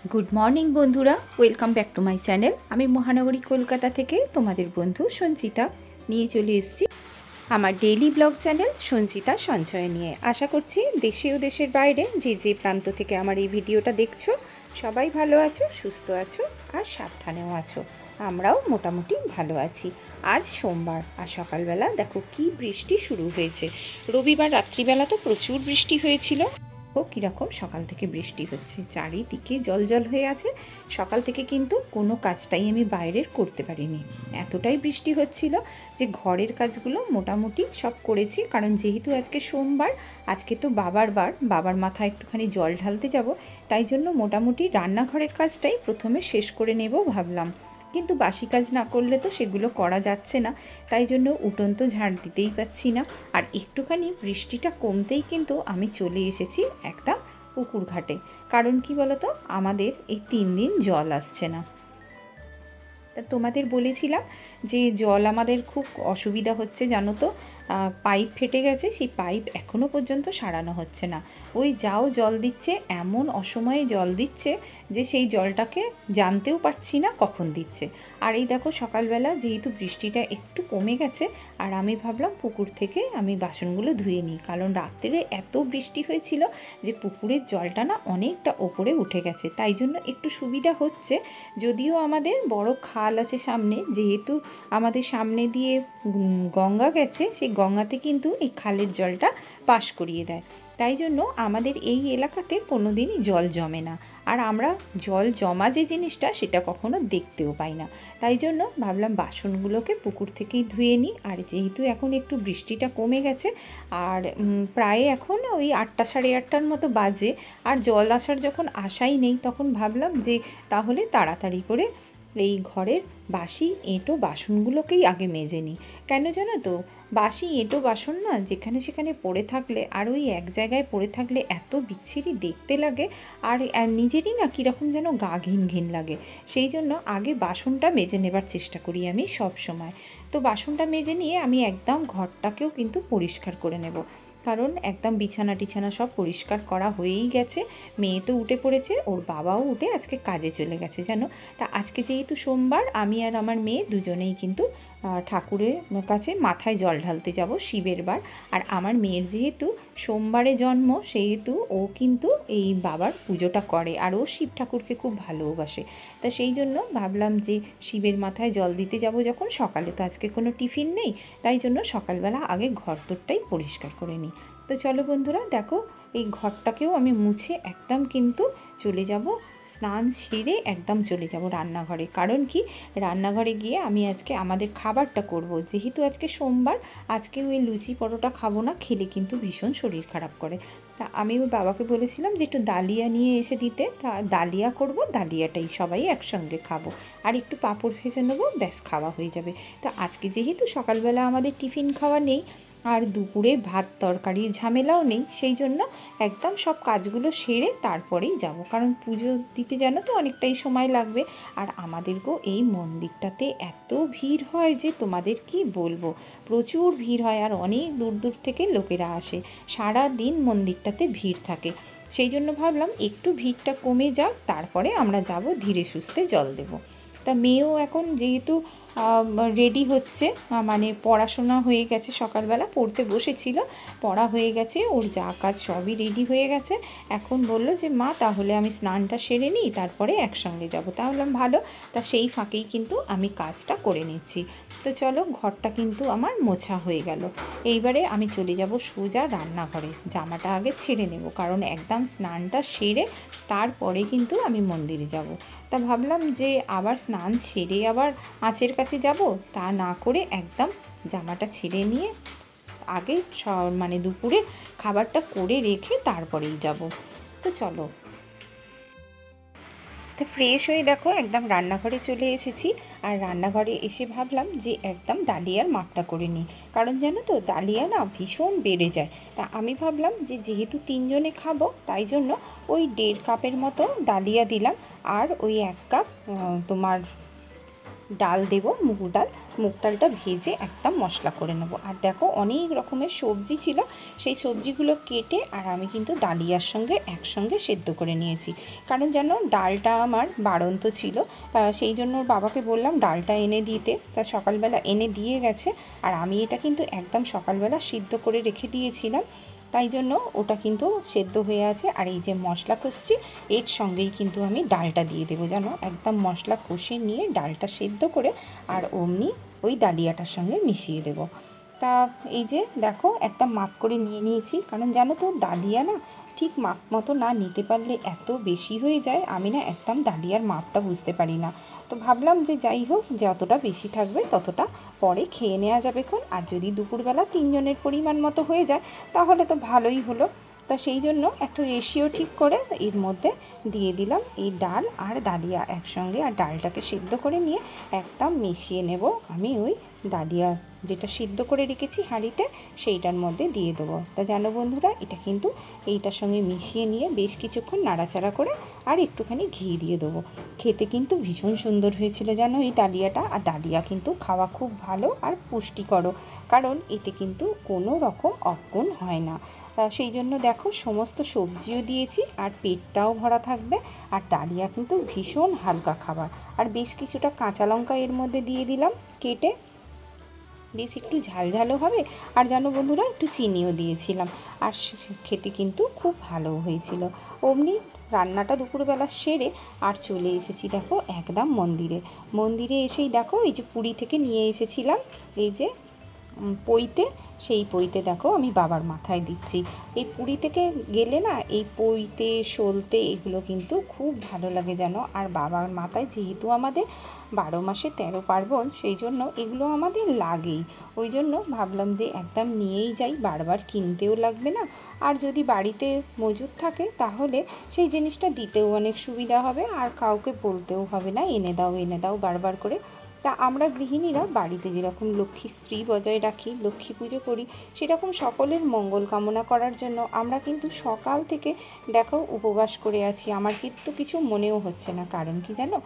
Good morning बंधुरा welcome back to my channel. आमी महानगरी कलकाता थेके तोमादेर बंधु संचिता निये चले एसेछि आमार डेली ब्लग चैनल संचिता सঞ্চয় निये। आशा करछि देशे ओ देशेर बाइरे जे जे प्रान्त थेके आमार एई भिडियोटा देखछो सबाई भालो आछो, सुस्थ आछो आर साबधानेও आछो। আমরাও মোটামুটি ভালো আছি। আজ সোমবার আর সকালবেলা দেখো কি বৃষ্টি শুরু হয়েছে। রবিবার রাত্রিবেলা তো প্রচুর বৃষ্টি হয়েছিল। ও কীরকম সকাল থেকে বৃষ্টি হচ্ছে, চারিদিকে জল জল হয়ে আছে। সকাল থেকে কিন্তু কোনো কাজটাই আমি বাইরের করতে পারিনি, এতটাই বৃষ্টি হচ্ছিল যে ঘরের কাজগুলো মোটামুটি সব করেছি। কারণ যেহেতু আজকে সোমবার, আজকে তো বাবার বার, বাবার মাথায় একটুখানি জল ঢালতে যাব, তাই জন্য মোটামুটি রান্নাঘরের কাজটাই প্রথমে শেষ করে নেব ভাবলাম। কিন্তু বাসি কাজ না করলে তো সেগুলো করা যাচ্ছে না, তাই জন্য উঠোন তো ঝাড় দিতেই পাচ্ছি না। আর একটুখানি বৃষ্টিটা কমতেই কিন্তু আমি চলে এসেছি একদম পুকুর ঘাটে। কারণ কি বলতো, আমাদের এই 3 দিন জল আসছে না। তা তোমাদের বলেছিলাম যে জল আমাদের খুব অসুবিধা হচ্ছে জানো তো, পাইপ ফেটে গেছে, সেই পাইপ এখনও পর্যন্ত সারানো হচ্ছে না। ওই যাও জল দিচ্ছে, এমন অসময়ে জল দিচ্ছে যে সেই জলটাকে জানতেও পারছি না কখন দিচ্ছে। আর এই দেখো সকালবেলা যেহেতু বৃষ্টিটা একটু কমে গেছে, আর আমি ভাবলাম পুকুর থেকে আমি বাসনগুলো ধুয়ে নিই। কারণ রাত্রে এত বৃষ্টি হয়েছিল যে পুকুরের জলটা না অনেকটা ওপরে উঠে গেছে, তাই জন্য একটু সুবিধা হচ্ছে। যদিও আমাদের বড় খাল আছে সামনে, যেহেতু আমাদের সামনে দিয়ে গঙ্গা গেছে, সেই গঙ্গাতে কিন্তু এই খালের জলটা পাস করিয়ে দেয়, তাই জন্য আমাদের এই এলাকাতে কোনো দিনই জল জমে না। আর আমরা জল জমা যে জিনিসটা সেটা কখনো দেখতেও পাই না। তাই জন্য ভাবলাম বাসনগুলোকে পুকুর থেকেই ধুয়ে নিই। আর যেহেতু এখন একটু বৃষ্টিটা কমে গেছে, আর প্রায় এখন ওই 8টা সাড়ে 8টার মতো বাজে, আর জল আসার যখন আশাই নেই, তখন ভাবলাম যে তাহলে তাড়াতাড়ি করে এই ঘরের বাসি এঁটো বাসনগুলোকেই আগে মেজে নিই। কেন জানো তো, বাসি এঁটো বাসন না যেখানে সেখানে পড়ে থাকলে, আর ওই এক জায়গায় পড়ে থাকলে এত বিচ্ছিরি দেখতে লাগে, আর নিজেরই না কীরকম যেন গা ঘিন ঘিন লাগে। সেই জন্য আগে বাসনটা মেজে নেবার চেষ্টা করি আমি সব সময়। তো বাসনটা মেজে নিয়ে আমি একদম ঘরটাকেও কিন্তু পরিষ্কার করে নেব। কারণ একদম বিছানা টিছানা সব পরিষ্কার করা হয়েই গেছে। মেয়ে তো উঠে পড়েছে, ওর বাবাও উঠে আজকে কাজে চলে গেছে জানো। তা আজকে যেহেতু সোমবার, আমি আর আমার মেয়ে দুজনেই কিন্তু ঠাকুরের কাছে মাথায় জল ঢালতে যাব, শিবের বার। আর আমার মেয়ের যেহেতু সোমবারে জন্ম, সেহেতু ও কিন্তু এই বাবার পুজোটা করে, আর ও শিব ঠাকুরকে খুব ভালোবাসে। তা সেই জন্য ভাবলাম যে শিবের মাথায় জল দিতে যাব যখন, সকালে তো আজকে কোনো টিফিন নেই, তাই জন্য সকালবেলা আগে ঘর তোরটাই পরিষ্কার করে নিই। তো চলো বন্ধুরা দেখো, এই ঘরটাকেও আমি মুছে একদম কিন্তু চলে যাব, স্নান সেরে একদম চলে যাব রান্নাঘরে। কারণ কি, রান্নাঘরে গিয়ে আমি আজকে আমাদের খাবারটা করব। যেহেতু আজকে সোমবার, আজকে ওই লুচি পরোটা খাবো না, খেলে কিন্তু ভীষণ শরীর খারাপ করে। তা আমি ওর বাবাকে বলেছিলাম যে একটু ডালিয়া নিয়ে এসে দিতে, তা ডালিয়া করব, ডালিয়াটাই সবাই একসঙ্গে খাবো, আর একটু পাঁপড় ভেজে নেবো, ব্যাস খাওয়া হয়ে যাবে। তা আজকে যেহেতু সকালবেলা আমাদের টিফিন খাওয়া নেই, আর দুপুরে ভাত তরকারির ঝামেলাও নেই, সেই জন্য একদম সব কাজগুলো সেরে তারপরেই যাব। কারণ পুজো দিতে জানো তো অনেকটাই সময় লাগবে। আর আমাদেরকেও এই মন্দিরটাতে এত ভিড় হয় যে তোমাদের কি বলবো, প্রচুর ভিড় হয়, আর অনেক দূর দূর থেকে লোকেরা আসে, সারা দিন মন্দিরটাতে ভিড় থাকে। সেই জন্য ভাবলাম একটু ভিড়টা কমে যাক, তারপরে আমরা যাব ধীরে সুস্থে জল দেব। তা মেয়েও এখন যেহেতু রেডি হচ্ছে, মানে পড়াশোনা হয়ে গেছে, সকালবেলা পড়তে বসেছিল, পড়া হয়ে গেছে, ওর যা কাজ সবই রেডি হয়ে গেছে। এখন বললো যে মা তাহলে আমি স্নানটা সেরে নিই, তারপরে একসঙ্গে যাব। তাহলে ভালো, তা সেই ফাঁকেই কিন্তু আমি কাজটা করে নিচ্ছি। তো চলো, ঘরটা কিন্তু আমার মোছা হয়ে গেল। এইবারে আমি চলে যাব সোজা রান্নাঘরে, জামাটা আগে ছেড়ে নেব, কারণ একদম স্নানটা সেরে তারপরে কিন্তু আমি মন্দিরে যাব। তা ভাবলাম যে আবার স্নান সেরে আবার আঁচের কাছে যাব, তা না করে একদম জামাটা ছেড়ে নিয়ে আগে মানে দুপুরে খাবারটা করে রেখে তারপরেই যাব। তো চলো, তো ফ্রেশ হয়ে দেখো একদম রান্নাঘরে চলে এসেছি। আর রান্নাঘরে এসে ভাবলাম যে একদম ডালিয়ার মাপটা করে নিই, কারণ জানো তো ডালিয়া না ভীষণ বেড়ে যায়। তা আমি ভাবলাম যে যেহেতু 3 জনে খাবো, তাই জন্য ওই 1.5 কাপের মতো ডালিয়া দিলাম, আর ওই 1 কাপ তোমার ডাল দেব, মুগ ডাল। মুগ ডালটা ভেজে একদম মশলা করে নেব। আর দেখো অনেক রকমের সবজি ছিল, সেই সবজিগুলো কেটে আর আমি কিন্তু ডালিয়ার সঙ্গে একসঙ্গে সেদ্ধ করে নিয়েছি। কারণ জানো ডালটা আমার বাড়ন্ত ছিল, সেই জন্য ওর বাবাকে বললাম ডালটা এনে দিতে, তা সকালবেলা এনে দিয়ে গেছে। আর আমি এটা কিন্তু একদম সকালবেলা সিদ্ধ করে রেখে দিয়েছিলাম, তাই জন্য ওটা কিন্তু সেদ্ধ হয়ে আছে। আর এই যে মশলা কষছি এর সঙ্গেই কিন্তু আমি ডালটা দিয়ে দেবো, জানো একদম মশলা কষে নিয়ে ডালটা সেদ্ধ করে আর অমনি ওই ডালিয়াটার সঙ্গে মিশিয়ে দেব। তা এই যে দেখো একদম মাপ করে নিয়ে নিয়েছি, কারণ জানো তো ডালিয়া না ঠিক মাপ মতো না নিতে পারলে এত বেশি হয়ে যায়, আমি না একদম ডালিয়ার মাপটা বুঝতে পারি না। তো ভাবলাম যে যাই হোক, যতটা বেশি থাকবে ততটা পরে খেয়ে নেওয়া যাবে খন। আর যদি দুপুরবেলা 3 জনের পরিমাণ মতো হয়ে যায় তাহলে তো ভালোই হলো। তা সেই জন্য একটা রেশিও ঠিক করে এর মধ্যে দিয়ে দিলাম এই ডাল আর ডালিয়া একসঙ্গে। আর ডালটাকে সিদ্ধ করে নিয়ে একদম মিশিয়ে নেব আমি ওই ডালিয়া যেটা সিদ্ধ করে রেখেছি হাঁড়িতে সেইটার মধ্যে দিয়ে দেবো। তা জানো বন্ধুরা, এটা কিন্তু এইটার সঙ্গে মিশিয়ে নিয়ে বেশ কিছুক্ষণ নাড়াচাড়া করে আর একটুখানি ঘি দিয়ে দেবো। খেতে কিন্তু ভীষণ সুন্দর হয়েছিল জানো এই ডালিয়াটা। আর ডালিয়া কিন্তু খাওয়া খুব ভালো আর পুষ্টিকরও, কারণ এতে কিন্তু কোনো রকম অগুণ হয় না। সেই জন্য দেখো সমস্ত সবজিও দিয়েছি আর পেটটাও ভরা থাকবে। আর ডালিয়া কিন্তু ভীষণ হালকা খাবার। আর বেশ কিছুটা কাঁচা লঙ্কা এর মধ্যে দিয়ে দিলাম কেটে, বেশ একটু ঝালঝালও হবে। আর জানো বন্ধুরা একটু চিনিও দিয়েছিলাম, আর খেতে কিন্তু খুব ভালো হয়েছিল। অমনি রান্নাটা দুপুরবেলা সেরে আর চলে এসেছি দেখো একদম মন্দিরে এসেই দেখো এই যে পুরী থেকে নিয়ে এসেছিলাম এই যে পইতে, সেই পইতে দেখো আমি বাবার মাথায় দিচ্ছি। এই পুরী থেকে গেলে না এই পইতে সলতে এগুলো কিন্তু খুব ভালো লাগে জানো। আর বাবার মাথায় যেহেতু আমাদের 12 মাসে 13 পার্বণ, সেই জন্য এগুলো আমাদের লাগেই। ওই জন্য ভাবলাম যে একদম নিয়েই যাই, বারবার কিনতেও লাগবে না। আর যদি বাড়িতে মজুদ থাকে তাহলে সেই জিনিসটা দিতেও অনেক সুবিধা হবে, আর কাউকে বলতেও হবে না এনে দাও বারবার করে। তা আমরা গৃহিণীরা বাড়িতে যেরকম লক্ষ্মী স্ত্রী বজায় রাখি, লক্ষ্মী পুজো করি, সেরকম সকলের মঙ্গল কামনা করার জন্য আমরা কিন্তু সকাল থেকে দেখো উপবাস করে আছি। আমার কিন্তু কিছু মনেও হচ্ছে না, কারণ কি জানো,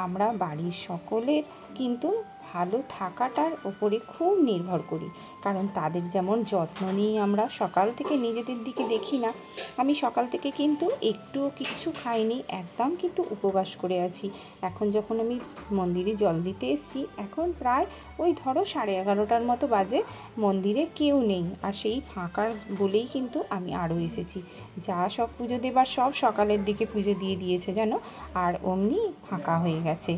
আমরা বাড়ির সকলের কিন্তু ভালো থাকাটার ওপরে খুব নির্ভর করি। কারণ তাদের যেমন যত্ন নিই আমরা সকাল থেকে, নিজেদের দিকে দেখি না। আমি সকাল থেকে কিন্তু একটুও কিচ্ছু খাইনি, একদম কিন্তু উপবাস করে আছি। এখন যখন আমি মন্দিরে জল দিতে এসেছি, এখন প্রায় ওই ধরো 11:30টার মতো বাজে, মন্দিরে কেউ নেই। আর সেই ফাঁকার বলেই কিন্তু আমি আরও এসেছি। যা সব পুজো দেবার সব সকালের দিকে পুজো দিয়ে দিয়েছে জানো, আর অমনি ফাঁকা হয়ে গেছে।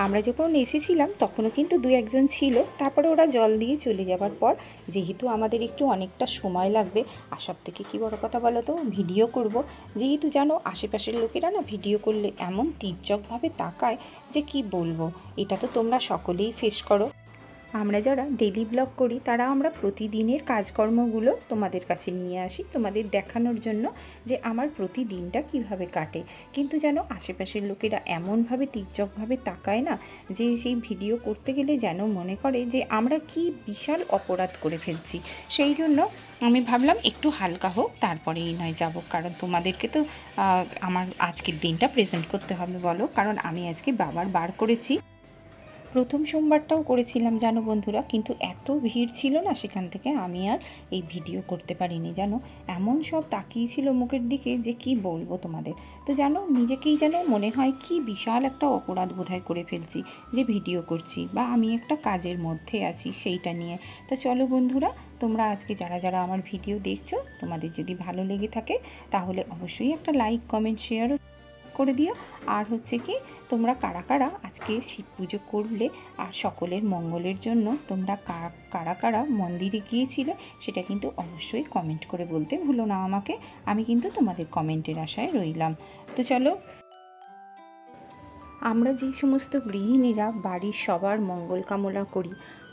আমরা যখন এসেছিলাম তখনও কিন্তু 2-1 জন ছিল, তারপরে ওরা জল দিয়ে চলে যাবার পর যেহেতু আমাদের একটু অনেকটা সময় লাগবে, আর সব থেকে কী বড় কথা বলো তো, ভিডিও করব। যেহেতু জানো আশেপাশের লোকেরা না ভিডিও করলে এমন তীর্যকভাবে তাকায় যে কি বলবো, এটা তো তোমরা সকলেই ফেস করো। আমরা যারা ডেলি ব্লগ করি তারা আমরা প্রতিদিনের কাজকর্মগুলো তোমাদের কাছে নিয়ে আসি তোমাদের দেখানোর জন্য যে আমার প্রতিদিনটা কিভাবে কাটে। কিন্তু যেন আশেপাশের লোকেরা এমনভাবে তীর্যকভাবে তাকায় না, যে সেই ভিডিও করতে গেলে যেন মনে করে যে আমরা কি বিশাল অপরাধ করে ফেলছি। সেই জন্য আমি ভাবলাম একটু হালকা হোক, তারপরেই নয় যাব। কারণ তোমাদেরকে তো আমার আজকের দিনটা প্রেজেন্ট করতে হবে বলো, কারণ আমি আজকে বাবার বার করেছি। প্রথম সোমবারটাও করেছিলাম জানো বন্ধুরা, কিন্তু এত ভিড় ছিল না, সেখান থেকে আমি আর এই ভিডিও করতে পারিনি জানো। এমন সব তাকিয়েছিল মুখের দিকে যে কি বলবো তোমাদের। তো জানো নিজেকেই যেন মনে হয় কি বিশাল একটা অপরাধ বোধহয় করে ফেলছি যে ভিডিও করছি, বা আমি একটা কাজের মধ্যে আছি সেইটা নিয়ে। তা চলো বন্ধুরা, তোমরা আজকে যারা যারা আমার ভিডিও দেখছো, তোমাদের যদি ভালো লেগে থাকে তাহলে অবশ্যই একটা লাইক, কমেন্ট, শেয়ারও করে দিও। আর হচ্ছে কি, তোমরা কারা কারা আজকে শিব পুজো করলে আর সকলের মঙ্গলের জন্য তোমরা কারা কারা মন্দিরে গিয়েছিলে, সেটা কিন্তু অবশ্যই কমেন্ট করে বলতে ভুলো না আমাকে। আমি কিন্তু তোমাদের কমেন্টের আশায় রইলাম। তো চলো, আমরা যে সমস্ত গৃহিণীরা বাড়ির সবার মঙ্গল কামনা করি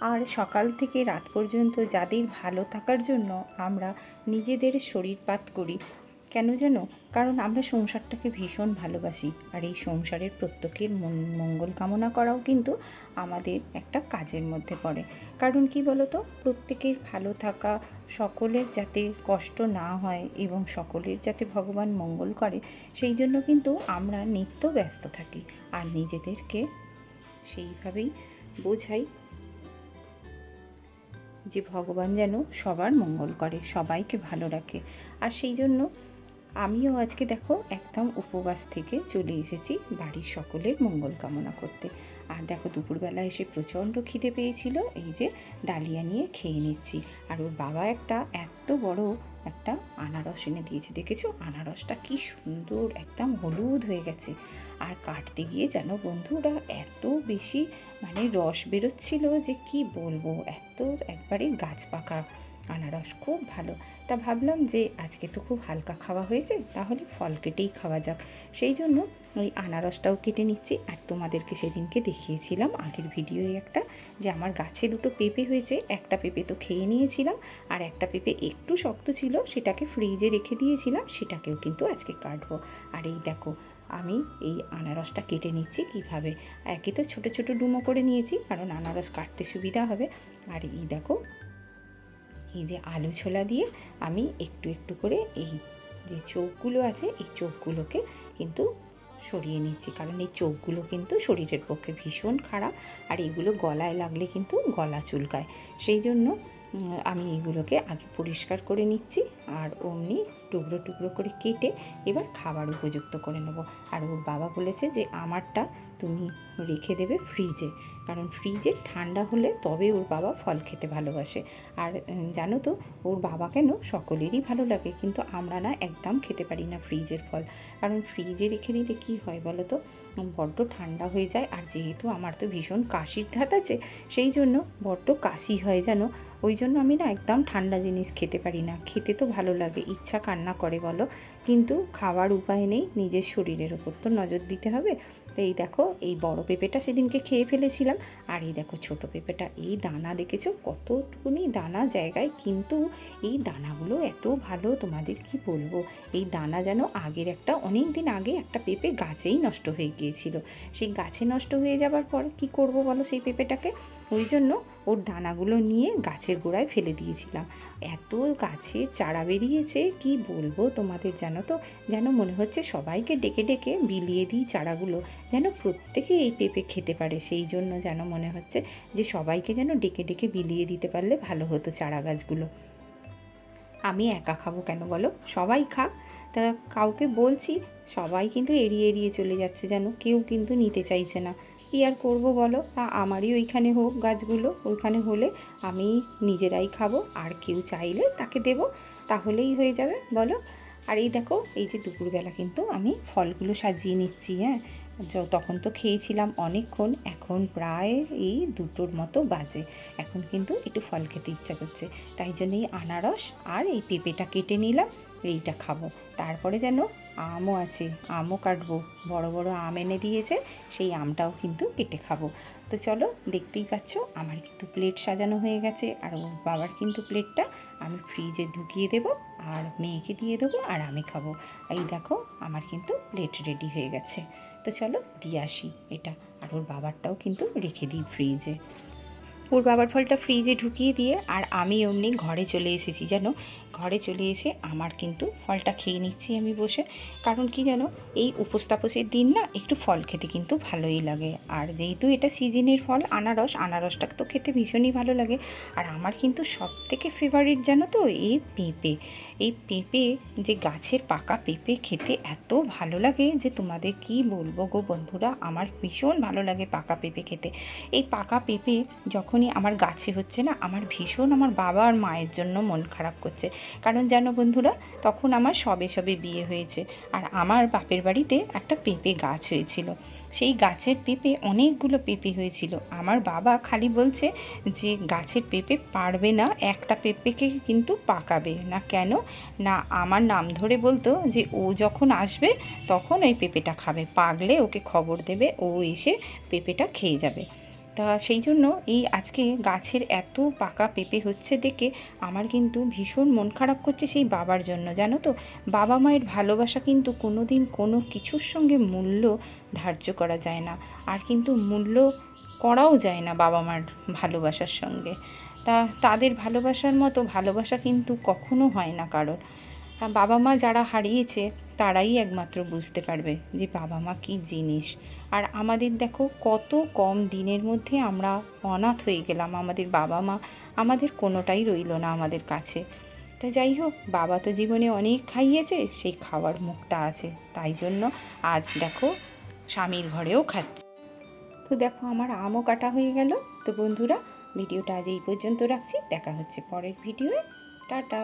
আর সকাল থেকে রাত পর্যন্ত যাদের ভালো থাকার জন্য আমরা নিজেদের শরীরপাত করি, কেন যেন, কারণ আমরা সংসারটাকে ভীষণ ভালোবাসি। আর এই সংসারের প্রত্যেকের মঙ্গল কামনা করাও কিন্তু আমাদের একটা কাজের মধ্যে পড়ে। কারণ কি বলো তো, প্রত্যেকের ভালো থাকা, সকলের যাতে কষ্ট না হয় এবং সকলের যাতে ভগবান মঙ্গল করে, সেই জন্য কিন্তু আমরা নিত্য ব্যস্ত থাকি। আর নিজেদেরকে সেইভাবেই বোঝাই যে ভগবান যেন সবার মঙ্গল করে, সবাইকে ভালো রাখে। আর সেই জন্য আমিও আজকে দেখো একদম উপবাস থেকে চলে এসেছি বাড়ির সকলের মঙ্গল কামনা করতে। আর দেখো দুপুরবেলা এসে প্রচণ্ড খিদে পেয়েছিল, এই যে ডালিয়া নিয়ে খেয়ে নিচ্ছি। আর ওর বাবা এত বড় একটা আনারস এনে দিয়েছে, দেখেছো আনারসটা কি সুন্দর একদম হলুদ হয়ে গেছে। আর কাটতে গিয়ে যেন বন্ধুরা এত বেশি রস বেরোচ্ছিল যে কি বলবো, এত একবারে গাছ পাকা আনারস, খুব ভালো। তা ভাবলাম যে আজকে তো খুব হালকা খাওয়া হয়েছে, তাহলে ফল কেটেই খাওয়া যাক। সেই জন্য ওই আনারসটাও কেটে নিচ্ছি। আর তোমাদেরকে সেদিনকে দেখিয়েছিলাম আগের ভিডিওয়ে যে আমার গাছে 2টো পেঁপে হয়েছে। একটা পেঁপে তো খেয়ে নিয়েছিলাম, আর একটা পেঁপে একটু শক্ত ছিল, সেটাকে ফ্রিজে রেখে দিয়েছিলাম, সেটাকেও কিন্তু আজকে কাটবো। আর এই দেখো আমি এই আনারসটা কেটে নিচ্ছি কিভাবে। একে তো ছোট ছোট ডুমো করে নিয়েছি, কারণ আনারস কাটতে সুবিধা হবে। আর এই দেখো এই যে আলু ছোলা দিয়ে আমি একটু একটু করে এই যে চোখগুলো আছে, এই চোখগুলোকে কিন্তু সরিয়ে নিচ্ছি, কারণ এই চোখগুলো কিন্তু শরীরের পক্ষে ভীষণ খারাপ। আর এগুলো গলায় লাগলে কিন্তু গলা চুলকায়। সেই জন্য আমি এগুলোকে আগে পরিষ্কার করে নিচ্ছি, আর অমনি টুকরো টুকরো করে কেটে এবার খাবার উপযুক্ত করে নেব। আর ওর বাবা বলেছে যে আমারটা তুমি রেখে দেবে ফ্রিজে, কারণ ফ্রিজে ঠান্ডা হলে তবে ওর বাবা ফল খেতে ভালোবাসে। আর জানো তো ওর বাবা কেন সকলেরই ভালো লাগে, কিন্তু আমরা না একদম খেতে পারি না ফ্রিজের ফল। কারণ ফ্রিজে রেখে দিলে কী হয় বলো তো, বড্ড ঠান্ডা হয়ে যায়। আর যেহেতু আমার তো ভীষণ কাশির ধাত আছে, সেই জন্য বড্ড কাশি হয় জানো, ওই জন্য আমি না একদম ঠান্ডা জিনিস খেতে পারি না। খেতে তো ভালো লাগে, ইচ্ছা কান্না করে বলো, কিন্তু খাওয়ার উপায় নেই, নিজের শরীরের ওপর তো নজর দিতে হবে। তো এই দেখো এই বড় পেঁপেটা সেদিনকে খেয়ে ফেলেছিলাম, আর এই দেখো ছোট পেঁপেটা, এই দানা দেখেছো কতটুকুনি দানা জায়গায়, কিন্তু এই দানাগুলো এত ভালো তোমাদের কি বলবো। এই দানা যেন অনেক দিন আগে একটা পেঁপে গাছেই নষ্ট হয়ে গিয়েছিল। সেই গাছে নষ্ট হয়ে যাবার পর কি করব বলো সেই পেঁপেটাকে, ওই জন্য ওর দানাগুলো নিয়ে গাছের গোড়ায় ফেলে দিয়েছিলাম। এত গাছের চারা বেরিয়েছে কি বলবো তোমাদের, জানো তো, যেন মনে হচ্ছে সবাইকে ডেকে ডেকে বিলিয়ে দিই চারাগুলো, যেন প্রত্যেকে এই পেঁপে খেতে পারে। সেই জন্য যেন মনে হচ্ছে যে সবাইকে যেন ডেকে ডেকে বিলিয়ে দিতে পারলে ভালো হতো চারা গাছগুলো। আমি একা খাবো কেন বলো, সবাই খাক। তা কাউকে বলছি, সবাই কিন্তু এড়িয়ে এড়িয়ে চলে যাচ্ছে, যেন কেউ কিন্তু নিতে চাইছে না। কী আর করবো বলো, আমারই ওইখানে হোক গাছগুলো, ওইখানে হলে আমি নিজেরাই খাবো, আর কেউ চাইলে তাকে দেব, তাহলেই হয়ে যাবে বলো। আর এই দেখো এই যে দুপুরবেলা কিন্তু আমি ফলগুলো সাজিয়ে নিচ্ছি। হ্যাঁ, তখন তো খেয়েছিলাম অনেকক্ষণ, এখন প্রায় এই 2টোর মতো বাজে। এখন কিন্তু একটু ফল খেতে ইচ্ছা করছে, তাই জন্য এই আনারস আর এই পেঁপেটা কেটে নিলাম, এইটা খাবো। তারপরে যেন আমও আছে, আমও কাটবো, বড় বড় আম এনে দিয়েছে, সেই আমটাও কিন্তু কেটে খাবো। তো চলো, দেখতেই পাচ্ছ আমার কিন্তু প্লেট সাজানো হয়ে গেছে, আর ওর বাবার কিন্তু প্লেটটা আমি ফ্রিজে ঢুকিয়ে দেবো, আর মেয়েকে দিয়ে দেবো, আর আমি খাবো। এই দেখো আমার কিন্তু প্লেট রেডি হয়ে গেছে। তো চলো দিয়ে আসি এটা, আর ওর বাবারটাও কিন্তু রেখে দিই ফ্রিজে। ওর বাবার ফলটা ফ্রিজে ঢুকিয়ে দিয়ে আর আমি অমনি ঘরে চলে এসেছি জানো। ঘরে চলে এসে আমার কিন্তু ফলটা খেয়ে নিচ্ছি আমি বসে, কারণ কি জানো, এই উপোস তাপসের দিন না একটু ফল খেতে কিন্তু ভালোই লাগে। আর যেহেতু এটা সিজনের ফল আনারসটা তো খেতে ভীষণই ভালো লাগে। আর আমার কিন্তু সবথেকে ফেভারিট জানো তো এই পেঁপে। এই পেঁপে যে গাছের পাকা পেঁপে খেতে এত ভালো লাগে যে তোমাদের কি বলবো গো বন্ধুরা, আমার ভীষণ ভালো লাগে পাকা পেঁপে খেতে। এই পাকা পেঁপে যখনই আমার গাছে হচ্ছে না, আমার ভীষণ আমার বাবা আর মায়ের জন্য মন খারাপ করছে, কারণ জানো বন্ধুরা তখন আমার সবে সবে বিয়ে হয়েছে, আর আমার বাপের বাড়িতে একটা পেঁপে গাছ হয়েছিল। সেই গাছের পেঁপে অনেকগুলো পেঁপে হয়েছিল। আমার বাবা খালি বলছে যে গাছের পেঁপে পারবে না, একটা পেঁপেকে কিন্তু পাকাবে না। কেন না, আমার নাম ধরে বলতো যে ও যখন আসবে তখন ওই পেঁপেটা খাবে, পাকলে ওকে খবর দেবে, ও এসে পেঁপেটা খেয়ে যাবে। তা সেই জন্য এই আজকে গাছের এত পাকা পেঁপে হচ্ছে দেখে আমার কিন্তু ভীষণ মন খারাপ করছে সেই বাবার জন্য, জানো তো। বাবা মায়ের ভালোবাসা কিন্তু কোনো দিন কোনো কিছুর সঙ্গে মূল্য ধার্য করা যায় না, আর কিন্তু মূল্য করাও যায় না বাবা মার ভালোবাসার সঙ্গে। তাদের ভালোবাসার মতো ভালোবাসা কিন্তু কখনো হয় না কারোর। বাবা মা যারা হারিয়েছে তারাই একমাত্র বুঝতে পারবে যে বাবা মা কী জিনিস। আর আমাদের দেখো কত কম দিনের মধ্যে আমরা অনাথ হয়ে গেলাম, আমাদের বাবা মা আমাদের কোনোটাই রইল না আমাদের কাছে। তো যাই হোক, বাবা তো জীবনে অনেক খাইয়েছে, সেই খাওয়ার মুখটা আছে, তাই জন্য আজ দেখো স্বামীর ঘরেও খাচ্ছে। তো দেখো আমার আমও কাটা হয়ে গেল। তো বন্ধুরা, ভিডিওটা আজ এই পর্যন্ত রাখছি, দেখা হচ্ছে পরের ভিডিওয়ে। টাটা।